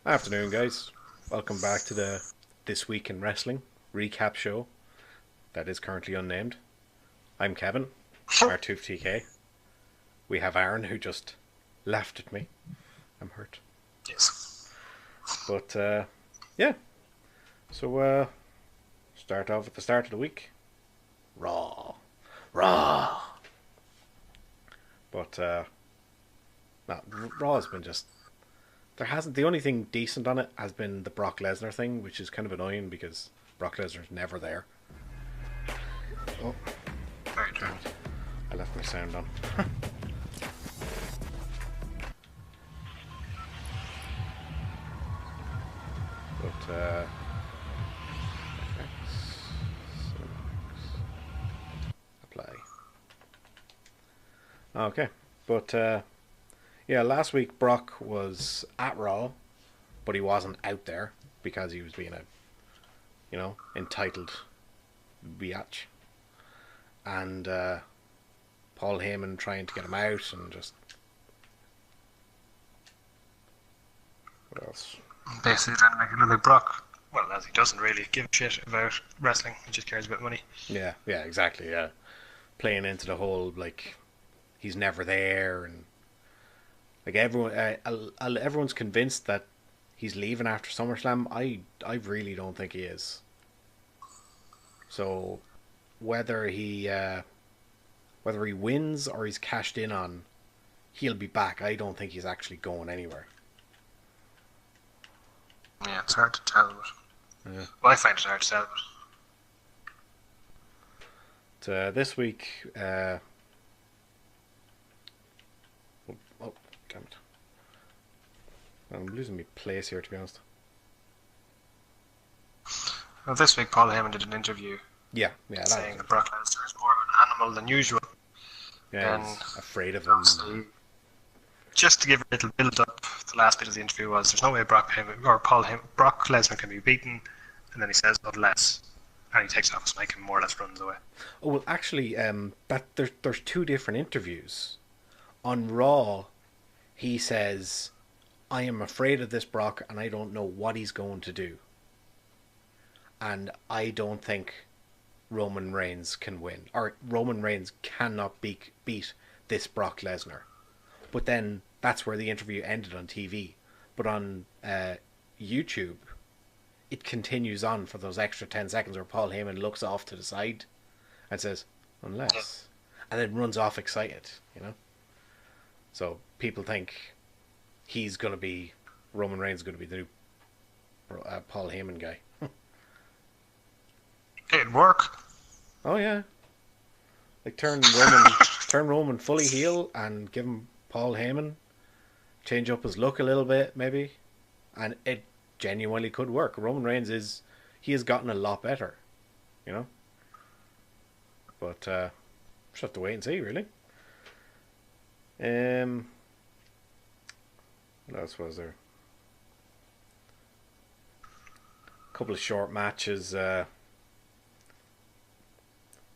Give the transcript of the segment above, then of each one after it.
Afternoon, guys. Welcome back to the This Week in Wrestling recap show that is currently unnamed. I'm Kevin, R2TK. We have Aaron, who just laughed at me. I'm hurt. Yes. But, yeah. So, start off at the start of the week. Raw. Raw. But, no, Raw has been just. There hasn't. The only thing decent on it has been the Brock Lesnar thing, which is kind of annoying because Brock Lesnar's never there. Oh, Very true. damn it. I left my sound on. But, effects, apply. Okay, but, yeah, last week Brock was at Raw, but he wasn't out there because he was being a, entitled biatch. And, Paul Heyman trying to get him out and just. What else? Basically trying to make it look like Brock. Well, as he doesn't really give a shit about wrestling, he just cares about money. Yeah, exactly, yeah. Playing into the whole, like, he's never there, and like everyone's convinced that he's leaving after SummerSlam. I really don't think he is. So whether he whether he wins or he's cashed in on, he'll be back. I don't think he's actually going anywhere. Yeah, it's hard to tell, but Yeah. well, I find it hard to tell. This week, oh, damn it, I'm losing my place here, to be honest. Well, this week Paul Heyman did an interview Yeah, that saying was that it. Brock Lesnar is more of an animal than usual, Yeah, and he's afraid of him. obviously, just to give a little build up, the last bit of the interview was there's no way Brock Lesnar can be beaten, and then he says unless, and he takes off his mic and more or less runs away. Oh well, actually, that there's two different interviews. On Raw, he says, "I am afraid of this Brock, and I don't know what he's going to do, and I don't think Roman Reigns can win, or Roman Reigns cannot beat this Brock Lesnar." But then that's where the interview ended on TV. But on YouTube, it continues on for those extra 10 seconds where Paul Heyman looks off to the side and says, unless. And then runs off excited. So people think he's going to be, Roman Reigns is going to be the new Paul Heyman guy. It'd work. Oh, yeah. Like turn Roman fully heel and give him Paul Heyman. Change up his look a little bit, maybe. And it genuinely could work. Roman Reigns he has gotten a lot better, you know. But just have to wait and see, really. What else was there? A couple of short matches.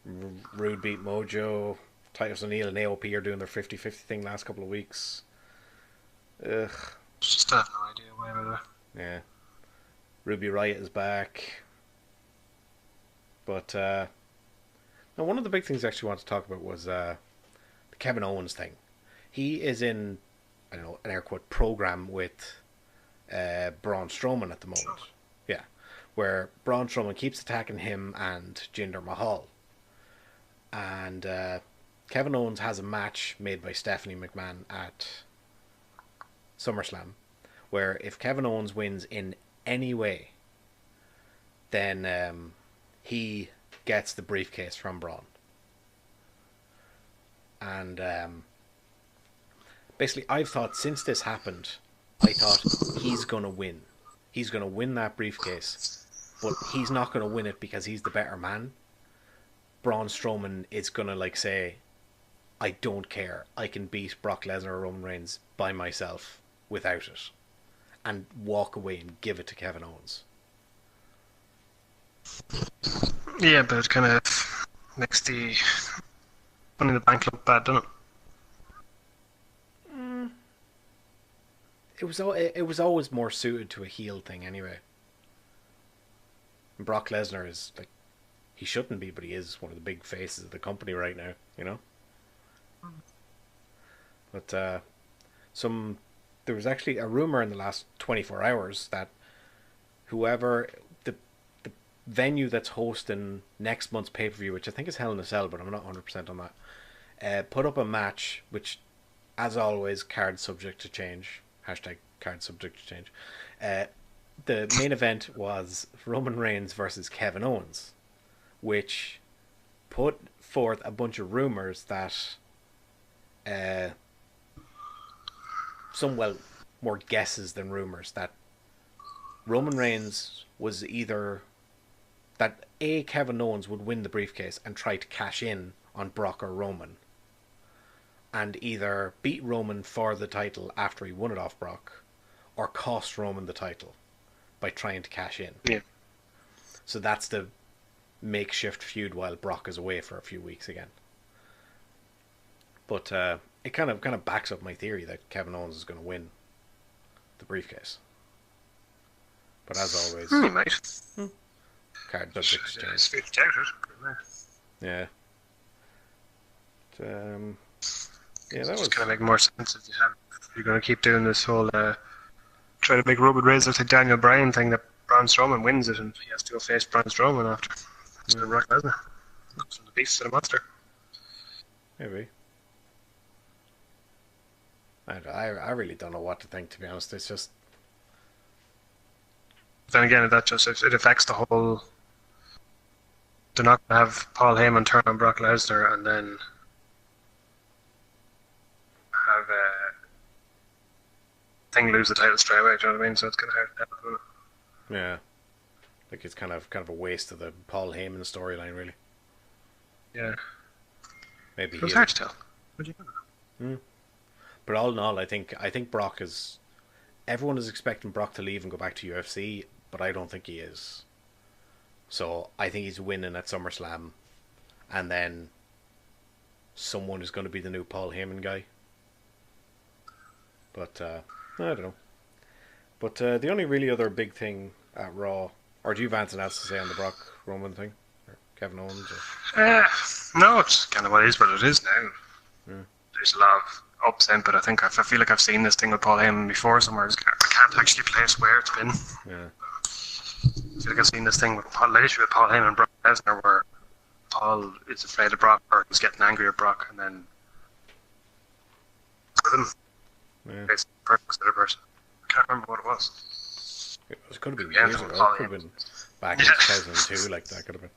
Rude beat Mojo. Titus O'Neil and AOP are doing their 50-50 thing last couple of weeks. Ugh. Still have no idea why we're there. Yeah. Ruby Riot is back. But now one of the big things I actually want to talk about was the Kevin Owens thing. He is in, I don't know, an air quote program with Braun Strowman at the moment. Yeah. Where Braun Strowman keeps attacking him and Jinder Mahal. And Kevin Owens has a match made by Stephanie McMahon at SummerSlam, where if Kevin Owens wins in any way, then he gets the briefcase from Braun. And basically, I've thought since this happened, I thought he's going to win. He's going to win that briefcase, but he's not going to win it because he's the better man. Braun Strowman is going to say, I don't care. I can beat Brock Lesnar or Roman Reigns by myself without it. And walk away and give it to Kevin Owens. Yeah, but it kind of makes the Money in the Bank look bad, doesn't it? it was always more suited to a heel thing anyway. And Brock Lesnar is like, he shouldn't be, but he is one of the big faces of the company right now. You know. But some there was actually a rumor in the last 24 hours that whoever the venue that's hosting next month's pay per view, which I think is Hell in a Cell, but I'm not 100% on that, put up a match which, as always, card subject to change. Hashtag card subject to change. Uh, the main event was Roman Reigns versus Kevin Owens, which put forth a bunch of rumors that uh, some, well, more guesses than rumors, that Roman Reigns was either that Kevin Owens would win the briefcase and try to cash in on Brock or Roman, and either beat Roman for the title after he won it off Brock, or cost Roman the title by trying to cash in. Yeah. So that's the makeshift feud while Brock is away for a few weeks again. But it kind of backs up my theory that Kevin Owens is going to win the briefcase. But as always, He might. card subject to change. It's doubted. Yeah. But, yeah, that was It's going to make more sense if you're going to keep doing this whole try to make Roman Reigns look like Daniel Bryan thing, that Braun Strowman wins it and he has to go face Braun Strowman after. It's been Brock Lesnar. It's from the beast to the monster. maybe. I really don't know what to think, to be honest. It's just Then again, that just it affects the whole. They're not going to have Paul Heyman turn on Brock Lesnar and then have Thing lose the title straight away. Do you know what I mean? So it's going to hurt them. yeah, like it's kind of a waste of the Paul Heyman storyline, really. Yeah, Maybe it was hard to tell. What do you know? But all in all, I think Brock is. Everyone is expecting Brock to leave and go back to UFC, but I don't think he is. So I think he's winning at SummerSlam, and then someone is going to be the new Paul Heyman guy. But I don't know. But the only really other big thing at Raw, or do you have anything else to say on the Brock Roman thing, or Kevin Owens? Or... No, it's kind of what it is now. Yeah. There's a lot of ups in, but I feel like I've seen this thing with Paul Heyman before somewhere. I can't actually place where it's been. Yeah. I feel like I've seen this thing with Paul Heyman and Brock Lesnar, where Paul is afraid of Brock, or he's getting angry at Brock, and then with him, it's a perfect sort of person. I can't remember what it was. It could have been Yeah, years ago. Paul It could have Heyman. been back in 2002, like that could have been.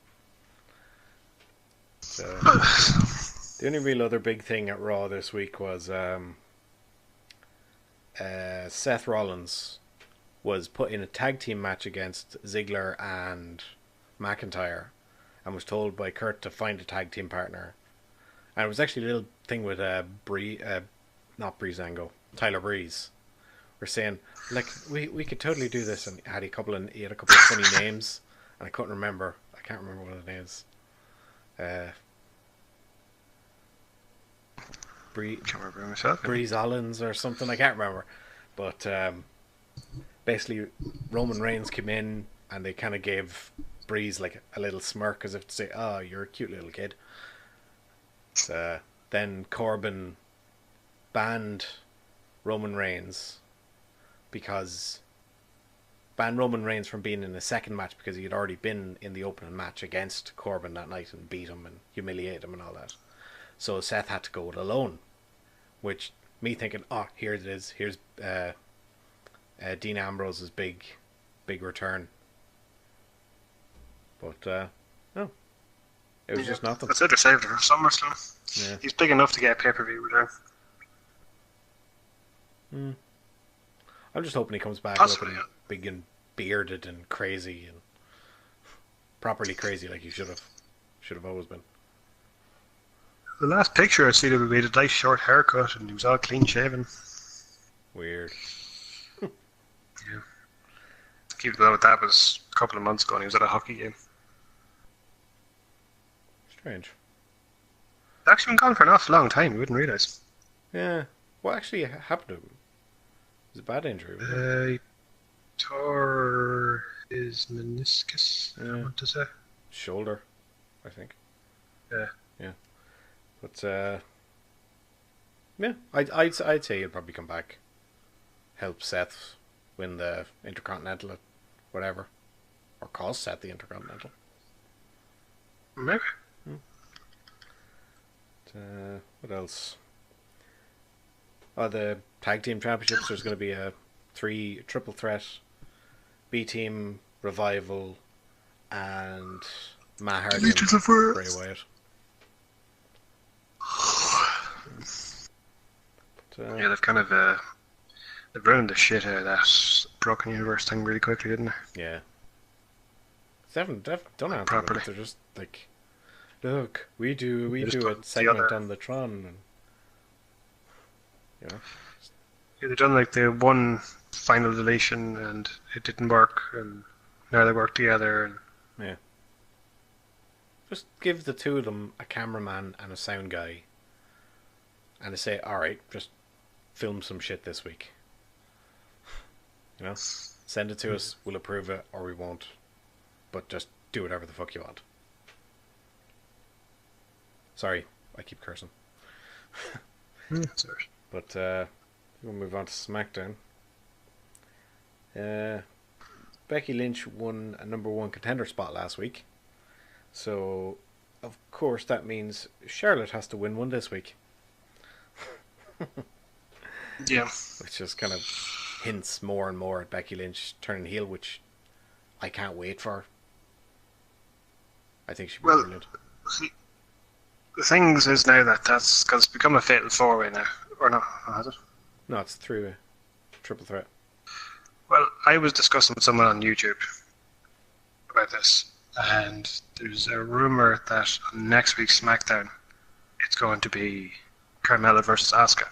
So, the only real other big thing at Raw this week was Seth Rollins was put in a tag team match against Ziggler and McIntyre, and was told by Kurt to find a tag team partner. And it was actually a little thing with not Breezango, Tyler Breeze. We're saying, like, we could totally do this, and he had a couple of funny names, and I can't remember what it is. Can't remember myself. Breeze Allens or something, I can't remember. But basically, Roman Reigns came in and they kind of gave Breeze like a little smirk as if to say, "Oh, you're a cute little kid." Then Corbin banned Roman Reigns from being in the second match because he had already been in the opening match against Corbin that night and beat him and humiliated him and all that. So Seth had to go it alone, which me thinking, oh, here it is. Here's Dean Ambrose's big return. But no, it was just nothing. That's it. They saved it for SummerSlam. Yeah. He's big enough to get a pay-per-view return. I'm just hoping he comes back Possibly, looking yeah. big and bearded and crazy and properly crazy like he should have always been. The last picture I seen him, he made a nice short haircut and he was all clean shaven. Weird. Yeah. Keep going with that was a couple of months ago and he was at a hockey game. Strange. He's actually been gone for an awful long time, you wouldn't realise. Yeah. What actually happened to him? It's a bad injury, wasn't it? He tore his meniscus, I Yeah. want to say. Shoulder, I think. Yeah. Yeah. But, yeah, I'd say he'll probably come back. Help Seth win the Intercontinental, whatever. Or cause Seth the Intercontinental. Maybe. What else? Oh, the Tag Team Championships, there's going to be a triple threat. B-Team, Revival, and Matt Hardy and Bray Wyatt. But, Yeah, they've kind of they've ruined the shit out of that Broken Universe thing really quickly, didn't they? yeah. They haven't done anything Properly. They're just like, look, we do just a done the segment other- on the Tron, and you know, Yeah, they've done like the one final deletion and it didn't work, and now they work together. And yeah. Just give the two of them a cameraman and a sound guy, and they say, all right, just film some shit this week. You know, send it to us. We'll approve it or we won't, but just do whatever the fuck you want. Sorry, I keep cursing. sorry. But we'll move on to SmackDown. Becky Lynch won a number one contender spot last week. So, of course, that means Charlotte has to win one this week. Yeah. Which just kind of hints more and more at Becky Lynch turning heel, which I can't wait for. I think she'd be brilliant. See, the things is now that's because it's become a fatal four-way now, or not? Has it? No, it's through a triple threat. Well, I was discussing with someone on YouTube about this, and there's a rumor that on next week's SmackDown, it's going to be Carmella versus Asuka.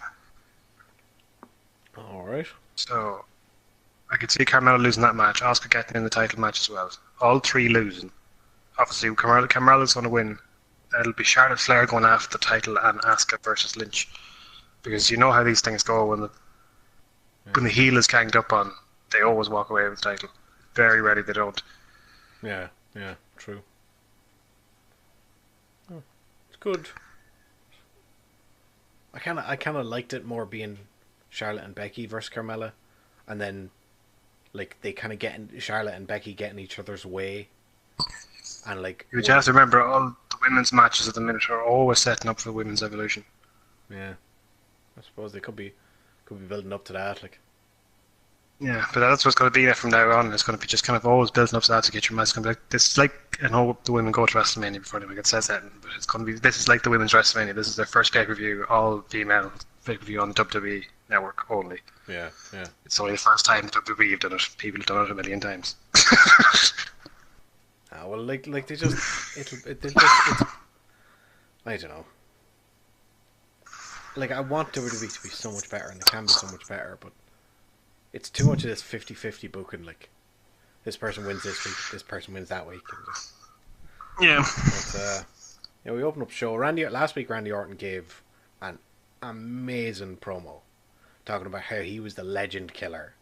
Alright. So I could see Carmella losing that match, Asuka getting in the title match as well. All three losing. Obviously, Carmella's going to win. It'll be Charlotte Flair going after the title and Asuka versus Lynch. Because you know how these things go when the heel is ganged up on, they always walk away with the title. Very rarely they don't. Yeah, true. Oh, it's good. I kind of liked it more being Charlotte and Becky versus Carmella, and then like they kind of Charlotte and Becky getting each other's way, and like You have to remember, all the women's matches at the minute are always setting up for women's evolution. Yeah, I suppose they could be building up to that. Like, Yeah, but that's what's going to be from now on. It's going to be just kind of always building up to that to get your match. It's going to be like this, is like, I know the women go to WrestleMania before they get says that, but it's going to be, this is like the women's WrestleMania. This is their first pay-per-view, all female pay-per-view on the WWE network only. yeah. It's only the first time WWE have done it. People have done it a million times. Well, like they just it's, I don't know. Like I want WWE to be so much better, and it can be so much better, but it's too much of this 50-50 booking. Like this person wins this week, this person wins that week. And just, Yeah. but, we open up show. Last week Randy Orton gave an amazing promo, talking about how he was the legend killer,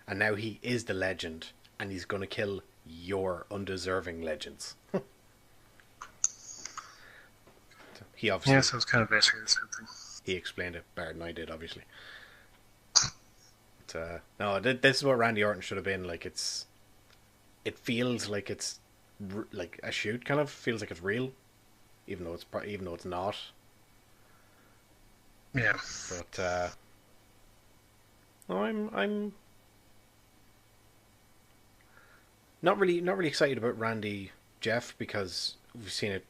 and now he is the legend, and he's gonna kill your undeserving legends. He obviously, Yeah, so it's kind of basically the same thing. he explained it better than I did, obviously. But, no, this is what Randy Orton should have been. Like it feels like it's like a shoot. Kind of feels like it's real, even though it's not. Yeah. But no, I'm not really excited about Randy Jeff, because we've seen it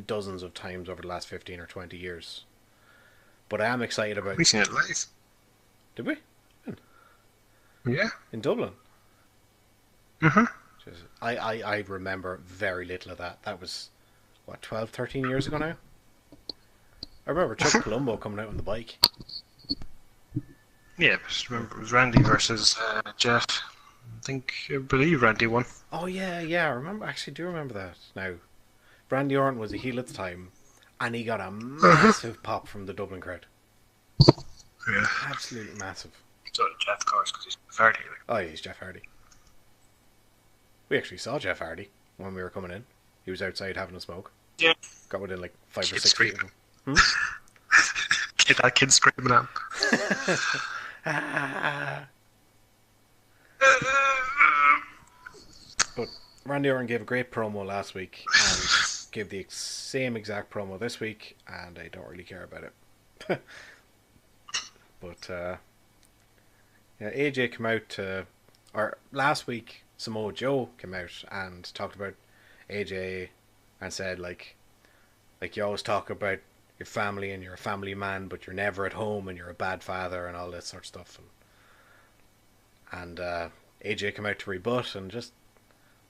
dozens of times over the last 15 or 20 years. But I am excited about. We've seen it live. Did we? Yeah. In Dublin? Mm-hmm. I remember very little of that. That was, what, 12, 13 years ago now? I remember Chuck Palumbo coming out on the bike. Yeah, but remember, it was Randy versus Jeff. I believe Randy won. Oh, yeah, I remember. Actually, do remember that now. Randy Orton was a heel at the time, and he got a massive pop from the Dublin crowd. Yeah. Absolutely massive. So Jeff, of course, because he's Jeff Hardy. Like. Oh, yeah, he's Jeff Hardy. We actually saw Jeff Hardy when we were coming in. He was outside having a smoke. Yeah. Got within like 5 or Kid 6 feet of screaming. him. That kid screaming at him. But Randy Orton gave a great promo last week and gave the same exact promo this week, and I don't really care about it. But yeah, AJ came out or last week Samoa Joe came out and talked about AJ and said like you always talk about your family and you're a family man, but you're never at home and you're a bad father and all that sort of stuff. And AJ came out to rebut and just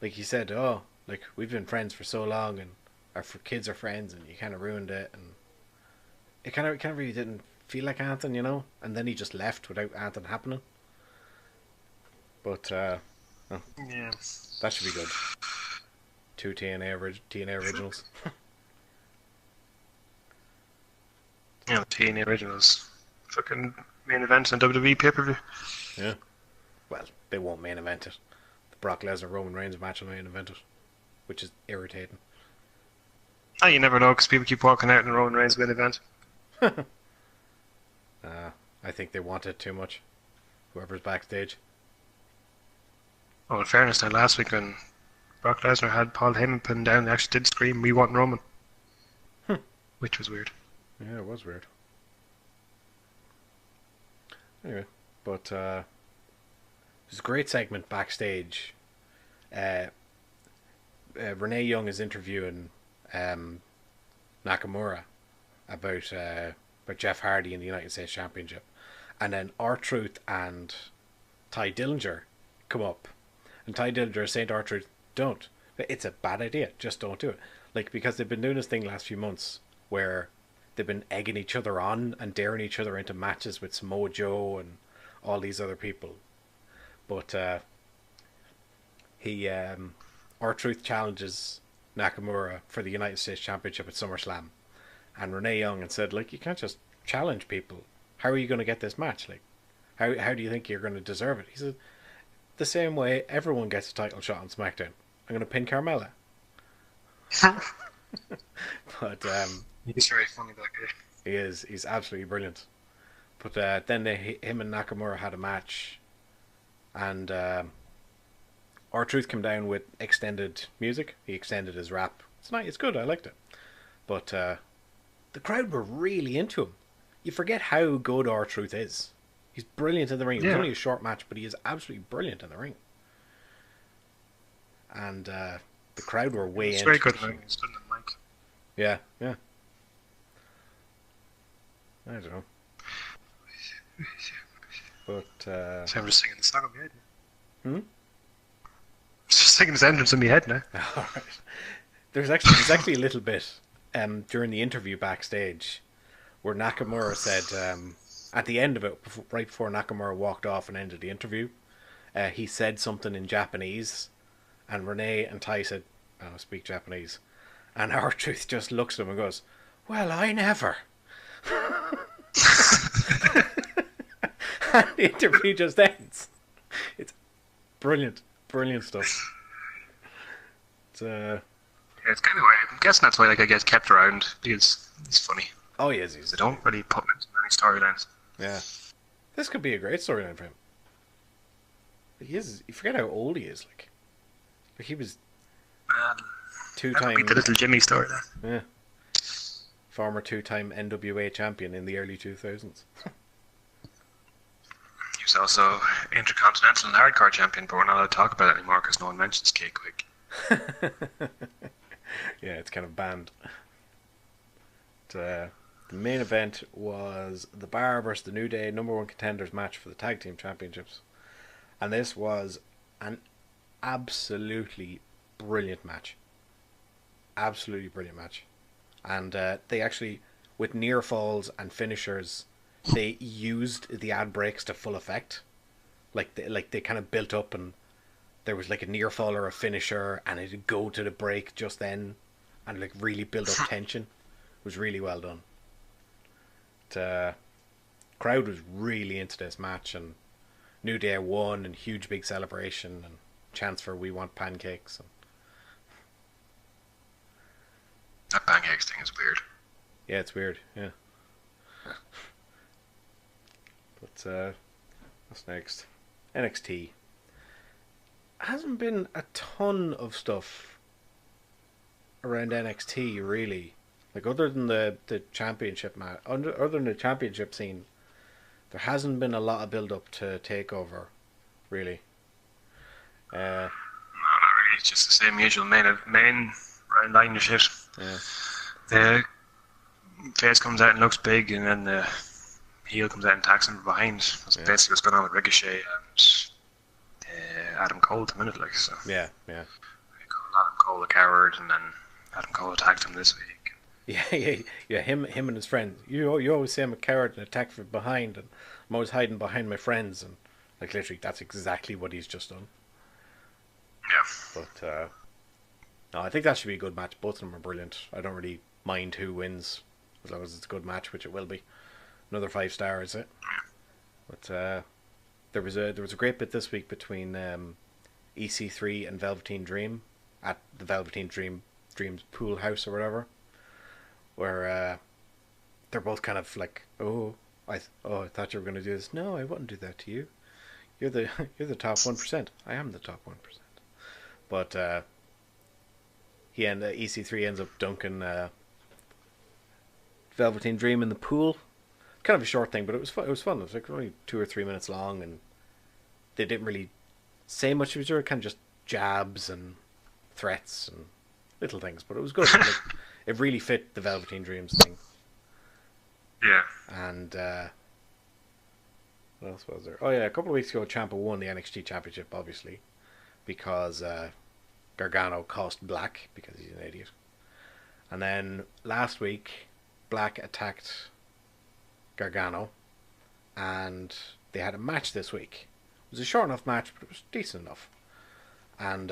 like he said, oh, like we've been friends for so long and our kids are friends and you kind of ruined it, and it kind of really didn't feel like Anthony, you know. And then he just left without Anthony happening. But yeah, that should be good. 2 TNA originals. Yeah, the TNA originals. Fucking main event on WWE pay-per-view. Yeah. Well, they won't main event it. The Brock Lesnar Roman Reigns match will main event it, which is irritating. Oh, you never know, because people keep walking out in the Roman Reigns main event. I think they want it too much. Whoever's backstage. Oh, in fairness, now last week when Brock Lesnar had Paul Heyman pinned down, they actually did scream, "We want Roman." Which was weird. Yeah, it was weird. Anyway, but there's a great segment backstage. Renee Young is interviewing Nakamura about Jeff Hardy in the United States Championship, and then R-Truth and Ty Dillinger come up, and Ty Dillinger is saying to R-Truth, "Don't. It's a bad idea. Just don't do it." Like, because they've been doing this thing last few months where they've been egging each other on and daring each other into matches with Samoa Joe and all these other people. But R-Truth challenges Nakamura for the United States Championship at SummerSlam, and Renee Young and said, like, you can't just challenge people. How are you going to get this match? Like, how do you think you're going to deserve it? He said, the same way everyone gets a title shot on SmackDown. I'm going to pin Carmella. But he's very funny, that guy. he is. He's absolutely brilliant. But then him and Nakamura had a match, and R-Truth came down with extended music. He extended his rap. It's nice. It's good. I liked it. But the crowd were really into him. You forget how good R-Truth is. He's brilliant in the ring. It was only a short match, but he is absolutely brilliant in the ring. And the crowd were way into it. He's very good in the ring. He's good in the mic. Yeah, yeah. I don't know. But So I'm just singing the song in my head. Hmm? Just singing his entrance in my head now. All right. There's actually a little bit during the interview backstage where Nakamura said at the end of it, right before Nakamura walked off and ended the interview, he said something in Japanese, and Renee and Ty said, "I don't speak Japanese," and R-Truth just looks at him and goes, "Well, I never." And the interview just ends. It's brilliant stuff. It's Yeah, it's kind of weird. I'm guessing that's why I get kept around, because he's funny. Oh, he is. They don't really put him into many storylines. Yeah, this could be a great storyline for him. He is. You forget how old he is. Like he was two-time. The little Jimmy storyline. Yeah. Former 2-time NWA champion in the early 2000s. He was also Intercontinental and Hardcore champion, but we're not allowed to talk about it anymore because no one mentions K-Quick. Yeah, it's kind of banned. The main event was The Bar versus The New Day #1 contenders match for the Tag Team Championships. And this was an absolutely brilliant match. Absolutely brilliant match. And they actually, with near falls and finishers, they used the ad breaks to full effect. Like they kind of built up, and there was like a near fall or a finisher, and it'd go to the break just then, and like really build up tension. It was really well done. The crowd was really into this match, and New Day won and huge big celebration and chants for "We want pancakes." And, That pancakes thing is weird. yeah, it's weird. Yeah, but what's next? NXT hasn't been a ton of stuff around NXT really. Like other than the championship match, other than the championship scene, there hasn't been a lot of build up to Takeover, really. No, not really. It's just the same usual main round line shit. Yeah, The face comes out and looks big, and then the heel comes out and attacks him from behind. That's yeah, basically what's going on with Ricochet and Adam Cole at the minute. Like, so yeah, yeah, they call Adam Cole a coward, and then Adam Cole attacked him this week. yeah, yeah, yeah. Him and his friends. You always say I'm a coward and attack from behind, and I'm always hiding behind my friends, and like literally that's exactly what he's just done. Yeah. But no, I think that should be a good match. Both of them are brilliant. I don't really mind who wins as long as it's a good match, which it will be. Another 5 stars, But there was a great bit this week between EC3 and Velveteen Dream at the Dream's pool house or whatever, where they're both kind of like, I thought you were going to do this. No, I wouldn't do that to you. You're the you're the top 1%. I am the top 1%. But EC3 ends up dunking Velveteen Dream in the pool. Kind of a short thing, but it was fun. It was fun. It was like only 2 or 3 minutes long, and they didn't really say much. It was kind of just jabs and threats and little things, but it was good. Like, it really fit the Velveteen Dreams thing. Yeah. And what else was there? Oh yeah, a couple of weeks ago, Ciampa won the NXT Championship, obviously, because Gargano cost Black because he's an idiot. And then last week, Black attacked Gargano, and they had a match this week. It was a short enough match, but it was decent enough. And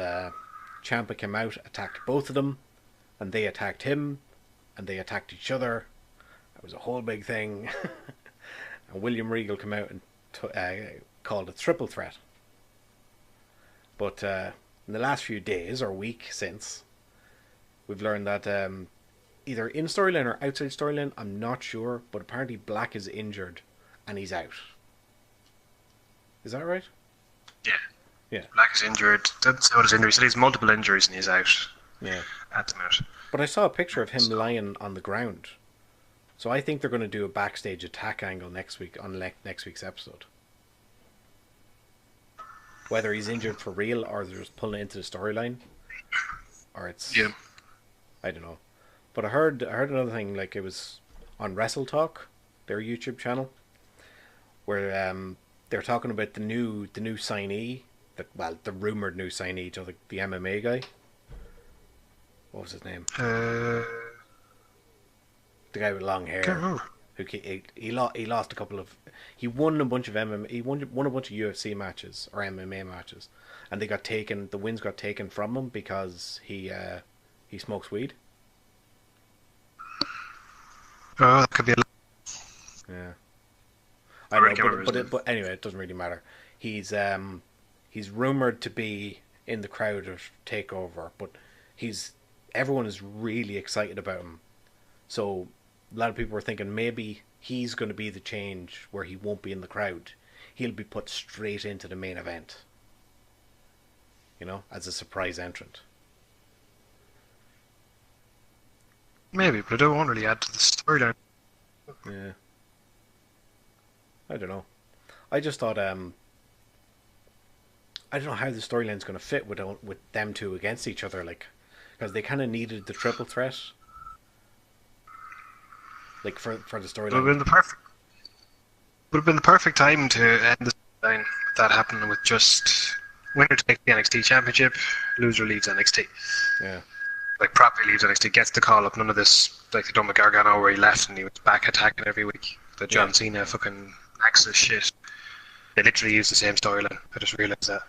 Ciampa came out, attacked both of them, and they attacked him, and they attacked each other. It was a whole big thing. And William Regal came out and called it triple threat. But in the last few days or week since, we've learned that either in storyline or outside storyline, I'm not sure, but apparently Black is injured and he's out. Is that right? Yeah. Yeah. Black is injured. Doesn't say what his injury. He said he's multiple injuries and he's out. Yeah. At the minute. But I saw a picture of him lying on the ground. So I think they're going to do a backstage attack angle next week on next week's episode. Whether he's injured for real or they're just pulling it into the storyline, or it's I don't know. But I heard another thing, like it was on Wrestle Talk, their YouTube channel, where they're talking about the new signee, the rumored new signee to the MMA guy. What was his name? The guy with long hair. Can't remember. He lost a couple of. He won a bunch of MMA. He won a bunch of UFC matches or MMA matches, and they got taken. The wins got taken from him because he smokes weed. Oh, that could be. Yeah, I know, but anyway, it doesn't really matter. He's rumored to be in the crowd of Takeover, but everyone is really excited about him. So a lot of people were thinking maybe he's going to be the change where he won't be in the crowd. He'll be put straight into the main event. You know, as a surprise entrant. Maybe, but it won't really add to the storyline. Yeah. I don't know. I just thought I don't know how the storyline's going to fit with them two against each other, like, because they kind of needed the triple threat. Like for the storyline. Would have been the perfect time to end the storyline. That happened with just winner takes the NXT Championship, loser leaves NXT. Yeah. Like properly leaves NXT, gets the call up. None of this like they done with Gargano where he left and he was back attacking every week. The John Cena fucking Axis shit. They literally use the same storyline. I just realised that.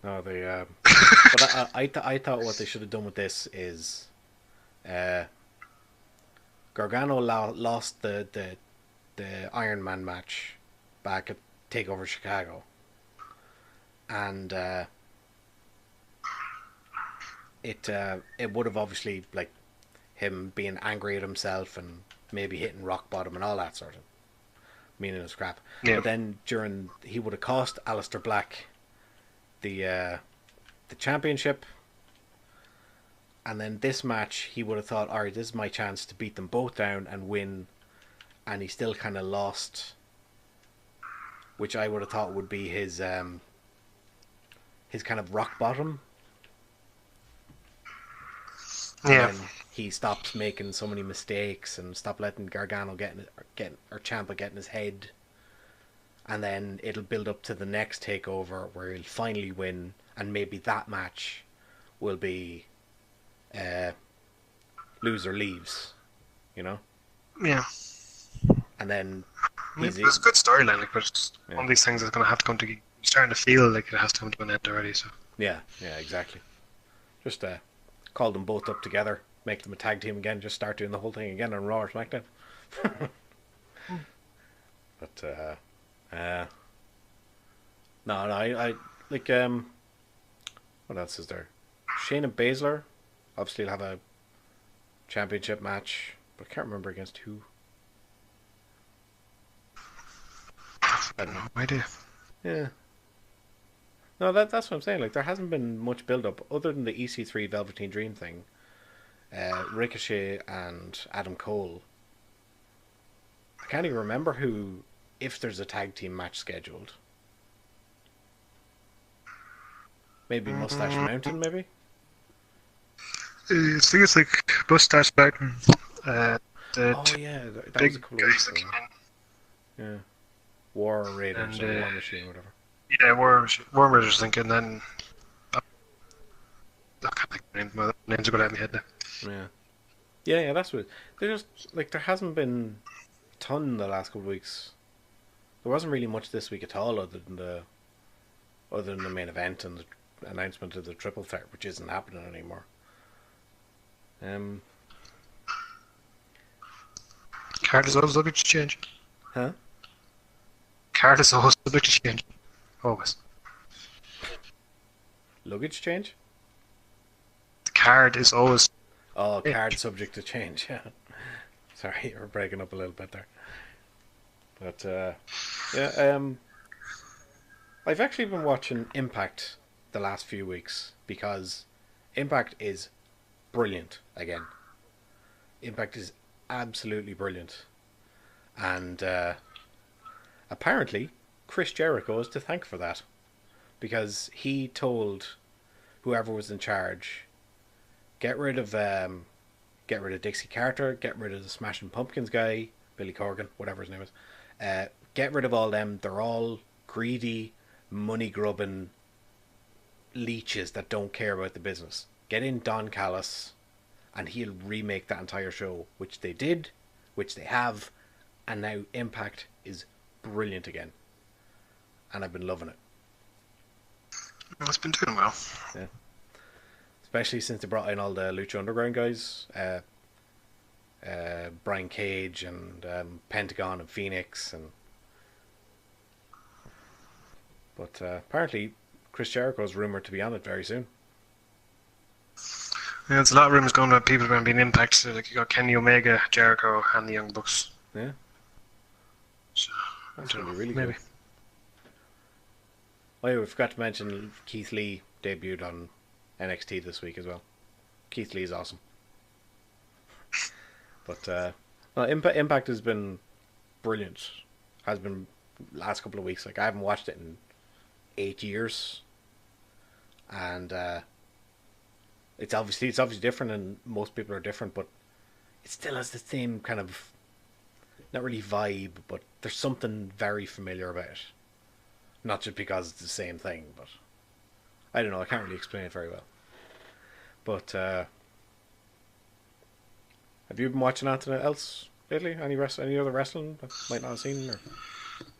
No, they. But I thought what they should have done with this is, Gargano lost the Iron Man match back at Takeover Chicago, and it would have obviously like him being angry at himself and maybe hitting rock bottom and all that sort of meaningless crap. Yeah. But then he would have cost Aleister Black the championship, and then this match he would have thought, all right, this is my chance to beat them both down and win, and he still kind of lost, which I would have thought would be his kind of rock bottom. Yeah. And he stopped making so many mistakes and stopped letting Gargano or Ciampa get in his head. And then it'll build up to the next takeover where he'll finally win, and maybe that match will be loser leaves, you know? Yeah. And then It's a good storyline, like, but one of these things is going to have to come together. You're starting to feel like it has to come to an end already. So yeah, exactly. Just call them both up together, make them a tag team again, just start doing the whole thing again on Raw or SmackDown. But no, I like what else is there? Shayna Baszler obviously will have a championship match, but I can't remember against who. I don't know. Idea. Yeah. No, that's what I'm saying. Like, there hasn't been much build up other than the EC3 Velveteen Dream thing. Ricochet and Adam Cole. I can't even remember if there's a tag team match scheduled. Maybe Mustache Mountain, maybe? I think it's like Mustache Mountain. Oh yeah, that was a couple of weeks ago. Yeah. War Raiders or War Machine, whatever. Yeah, War Raiders, thinking. Then I can't think of the names are going out of my head now. Yeah. That's what. There's like there hasn't been a ton the last couple of weeks. There wasn't really much this week at all, other than the main event and the announcement of the triple threat, which isn't happening anymore. Card is always subject to change. Huh? Card is always subject to change. Always. Luggage change? The card is always. Oh, card subject to change. Yeah. Sorry, you're breaking up a little bit there. But I've actually been watching Impact the last few weeks because Impact is brilliant again. Impact is absolutely brilliant. And apparently Chris Jericho is to thank for that, because he told whoever was in charge, get rid of Dixie Carter, get rid of the Smashing Pumpkins guy, Billy Corgan, whatever his name is, get rid of all them. They're all greedy, money grubbing leeches that don't care about the business. Get in Don Callis and he'll remake that entire show, which they did, which they have, and now Impact is brilliant again. And I've been loving it. It's been doing well. Yeah. Especially since they brought in all the Lucha Underground guys. Brian Cage and Pentagon and Phoenix. But apparently Chris Jericho is rumoured to be on it very soon. Yeah, there's a lot of rumours going about people being impacted. Like, you got Kenny Omega, Jericho, and the Young Bucks. Yeah. So, that's going to be really maybe. good. Oh yeah, we forgot to mention Keith Lee debuted on NXT this week as well. Keith Lee is awesome. But Impact has been brilliant. Has been last couple of weeks. Like, I haven't watched it in 8 years, and it's obviously different, and most people are different, but it still has the same kind of, not really vibe, but there's something very familiar about it. Not just because it's the same thing, but I don't know. I can't really explain it very well. But have you been watching anything else lately? Any other wrestling that might not have seen, or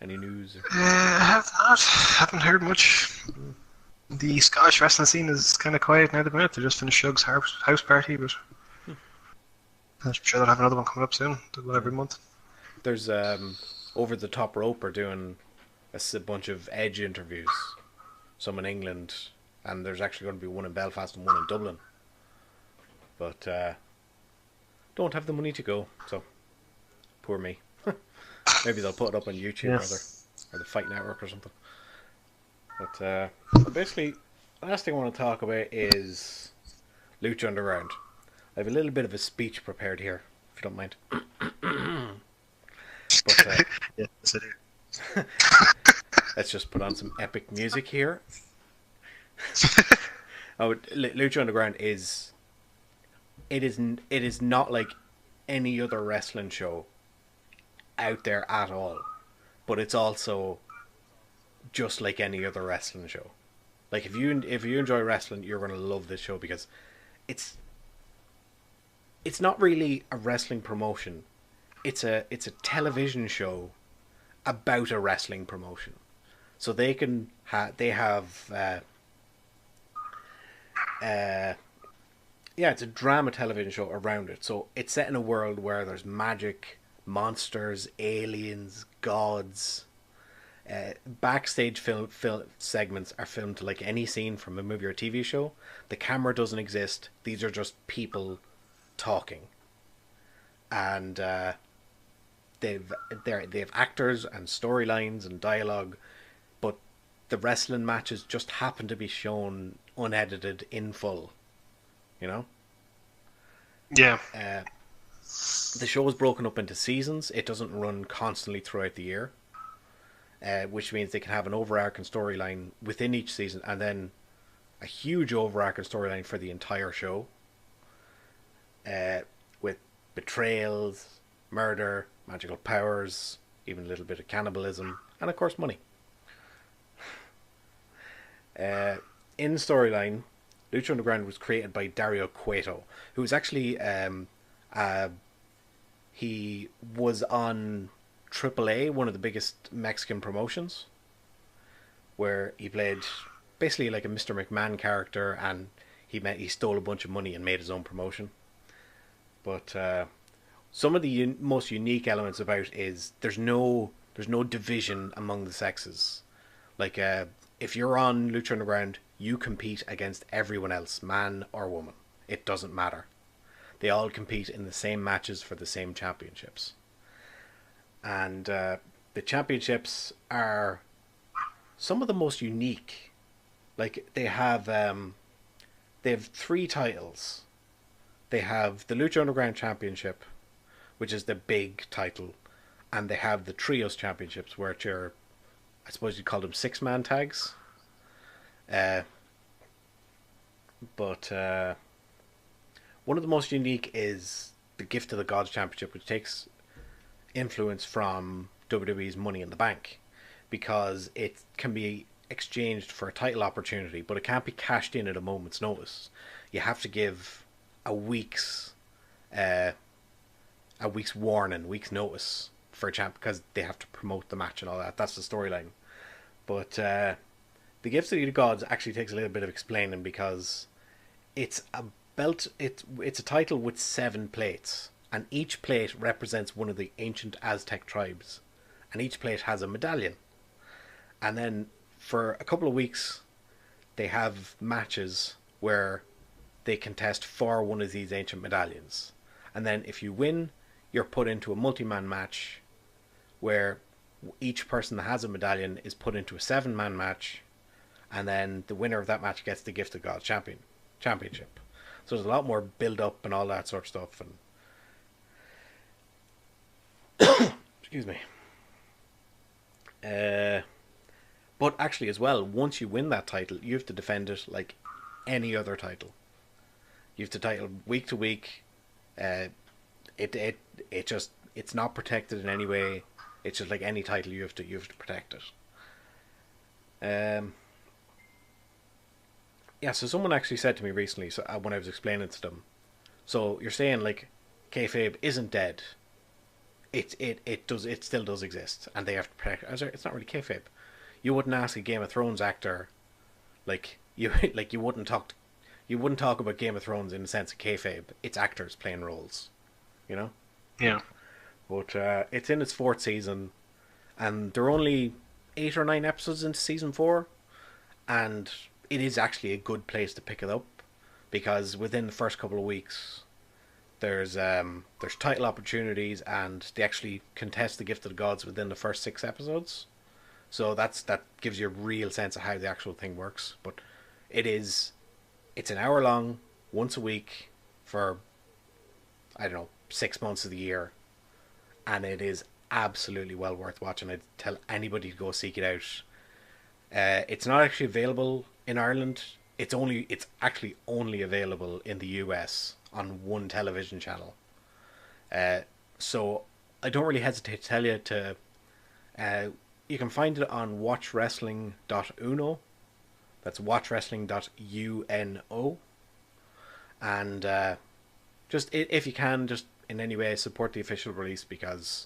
any news? I have not. Haven't heard much. The Scottish wrestling scene is kind of quiet now at the minute. They just finished Shug's house party, but I'm sure they'll have another one coming up soon. They'll go every month. There's Over the Top Rope are doing a bunch of Edge interviews, some in England, and there's actually going to be one in Belfast and one in Dublin. But don't have the money to go, so poor me. Maybe they'll put it up on YouTube Yeah. or the Fight Network or something. But basically, the last thing I want to talk about is Lucha Underground. I have a little bit of a speech prepared here, if you don't mind. But Yes, I do. let's just put on some epic music here. Oh, Lucha Underground is it is not like any other wrestling show out there at all, but it's also just like any other wrestling show. Like if you enjoy wrestling, you're gonna love this show because it's it's not really a wrestling promotion. It's a television show about a wrestling promotion. So they have uh, yeah, it's a drama television show around it. So it's set in a world where there's magic, monsters, aliens, gods. Backstage film segments are filmed to like any scene from a movie or TV show. The camera doesn't exist. These are just people talking, and they've they have actors and storylines and dialogue, but the wrestling matches just happen to be shown unedited in full. You know, Yeah. uh, the show is broken up into seasons. It doesn't run constantly throughout the year, which means they can have an overarching storyline within each season, and then a huge overarching storyline for the entire show, with betrayals, murder, magical powers, even a little bit of cannibalism, and of course money. In storyline, Lucha Underground was created by Dario Cueto, who was actually uh, he was on AAA, one of the biggest Mexican promotions, where he played basically like a Mr. McMahon character, and he stole a bunch of money and made his own promotion. But some of the most unique elements about is there's no division among the sexes. Like if you're on Lucha Underground, you compete against everyone else, man or woman. It doesn't matter. They all compete in the same matches for the same championships. And the championships are some of the most unique. Like they have three titles. They have the Lucha Underground Championship, which is the big title, and they have the Trios Championships, which are, I suppose you'd call them 6-man tags. Uh, but one of the most unique is the Gift of the Gods Championship, which takes influence from WWE's Money in the Bank, because it can be exchanged for a title opportunity, but it can't be cashed in at a moment's notice. You have to give a week's uh, warning, week's notice for a champ, because they have to promote the match and all that. That's the storyline. But the Gifts of the Gods actually takes a little bit of explaining, because it's a belt. It's a title with 7 plates, and each plate represents one of the ancient Aztec tribes, and each plate has a medallion. And then for a couple of weeks, they have matches where they contest for one of these ancient medallions. And then if you win, you're put into a multi-man match where each person that has a medallion is put into a 7-man match, and then the winner of that match gets the Gift of God championship. So there's a lot more build up and all that sort of stuff. And excuse me. But actually, as well, once you win that title, you have to defend it like any other title. You have to title week to week. It just, it's not protected in any way. It's just like any title, you have to protect it. Yeah. So someone actually said to me recently, so when I was explaining to them, so you're saying like kayfabe isn't dead. It still does exist, and they have to protect it. It's not really kayfabe. You wouldn't ask a Game of Thrones actor, like you wouldn't talk about Game of Thrones in the sense of kayfabe. It's actors playing roles, you know. Yeah. But it's in its 4th season, and they're only 8 or 9 episodes into season 4, and it is actually a good place to pick it up because within the first couple of weeks there's title opportunities and they actually contest the gift of the gods within the first 6 episodes. So that gives you a real sense of how the actual thing works. But it's an hour long, once a week for, I don't know, 6 months of the year, and it is absolutely well worth watching. I'd tell anybody to go seek it out. It's not actually available in Ireland. It's actually only available in the US on one television channel. So I don't really hesitate to tell you to. You can find it on watchwrestling.uno. That's watchwrestling.uno. And just if you can, just in any way support the official release, because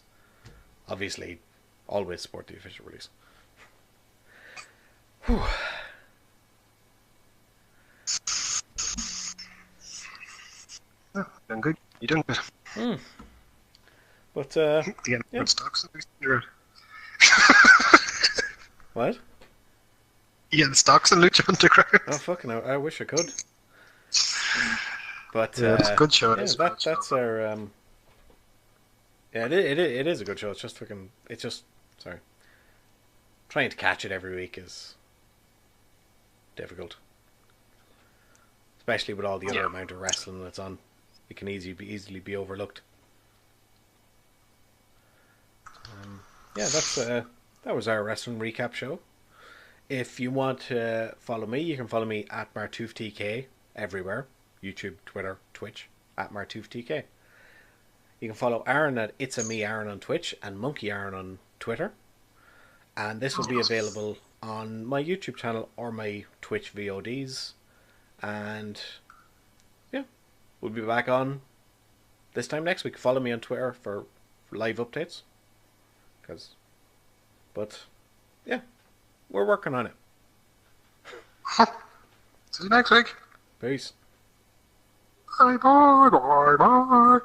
obviously always support the official release. Whew. Oh, doing good. You doing good? But Yeah, yeah. stocks. What? Yeah, the stocks in Lucha Underground. Oh fucking! I wish I could. But Yeah, it's a good show. yeah, that's our yeah, it is a good show. It's just fucking. It's just sorry. Trying to catch it every week is difficult, especially with all the other amount of wrestling that's on. It can easily be overlooked. Yeah, that was our wrestling recap show. If you want to follow me, you can follow me at MartoothTK everywhere. YouTube, Twitter, Twitch, at MartoothTK. You can follow Aaron at It's a Me Aaron on Twitch and Monkey Aaron on Twitter. And this will be available on my YouTube channel or my Twitch VODs. And yeah, we'll be back on this time next week. Follow me on Twitter for live updates. But yeah, we're working on it. See you next week. Peace. Bye bye bye bye.